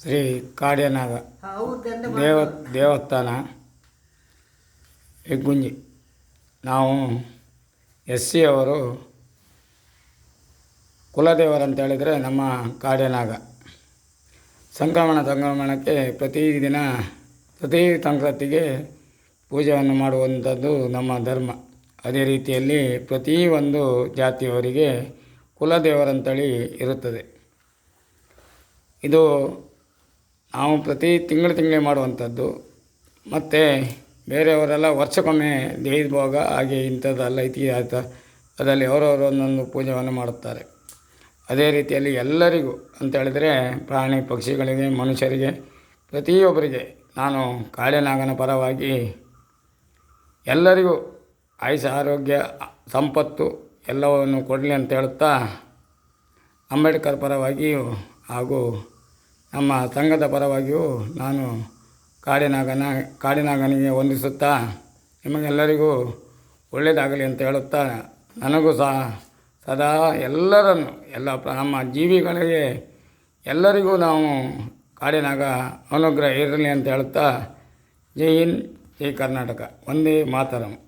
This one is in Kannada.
ಶ್ರೀ ಕಾಡ್ಯನಾಗ ದೇವಸ್ಥಾನ ಹೆಗ್ಗುಂಜಿ. ನಾವು SC ಅವರು ಕುಲದೇವರಂತ ಹೇಳಿದರೆ ನಮ್ಮ ಕಾಡ್ಯನಾಗ. ಸಂಕ್ರಮಣಕ್ಕೆ ಪ್ರತಿ ಸಂಕ್ರಾಂತಿಗೆ ಪೂಜೆಯನ್ನು ಮಾಡುವಂಥದ್ದು ನಮ್ಮ ಧರ್ಮ. ಅದೇ ರೀತಿಯಲ್ಲಿ ಪ್ರತಿಯೊಂದು ಜಾತಿಯವರಿಗೆ ಕುಲದೇವರಂತೇಳಿ ಇರುತ್ತದೆ. ಇದು ನಾವು ಪ್ರತಿ ತಿಂಗಳು ಮಾಡುವಂಥದ್ದು. ಮತ್ತು ಬೇರೆಯವರೆಲ್ಲ ವರ್ಷಕ್ಕೊಮ್ಮೆ ದೇವಭೋಗ ಹಾಗೆ ಇಂಥದ್ದೆಲ್ಲ ಇತಿಹಾಸ ಅದರಲ್ಲಿ ಅವರವರು ಒಂದೊಂದು ಪೂಜೆಯನ್ನು ಮಾಡುತ್ತಾರೆ. ಅದೇ ರೀತಿಯಲ್ಲಿ ಎಲ್ಲರಿಗೂ ಅಂತ ಹೇಳಿದರೆ ಪ್ರಾಣಿ ಪಕ್ಷಿಗಳಿಗೆ ಮನುಷ್ಯರಿಗೆ ಪ್ರತಿಯೊಬ್ಬರಿಗೆ ನಾನು ಕಾಡ್ಯನಾಗನ ಪರವಾಗಿ ಎಲ್ಲರಿಗೂ ಆಯುಷ್ಯ ಆರೋಗ್ಯ ಸಂಪತ್ತು ಎಲ್ಲವನ್ನು ಕೊಡಲಿ ಅಂತ ಹೇಳುತ್ತಾ ಅಂಬೇಡ್ಕರ್ ಪರವಾಗಿಯೂ ಹಾಗೂ ನಮ್ಮ ಸಂಘದ ಪರವಾಗಿಯೂ ನಾನು ಕಾಡಿನಾಗನಿಗೆ ವಂದಿಸುತ್ತಾ ನಿಮಗೆಲ್ಲರಿಗೂ ಒಳ್ಳೆಯದಾಗಲಿ ಅಂತ ಹೇಳುತ್ತಾ ನನಗೂ ಸಹ ಸದಾ ಎಲ್ಲರನ್ನು ನಮ್ಮ ಜೀವಿಗಳಿಗೆ ಎಲ್ಲರಿಗೂ ನಾವು ಕಾಡಿನಾಗ ಅನುಗ್ರಹ ಇರಲಿ ಅಂತ ಹೇಳುತ್ತಾ ಜೈ ಹಿಂದ್ ಜೈ ಕರ್ನಾಟಕ, ವಂದೇ ಮಾತರಂ.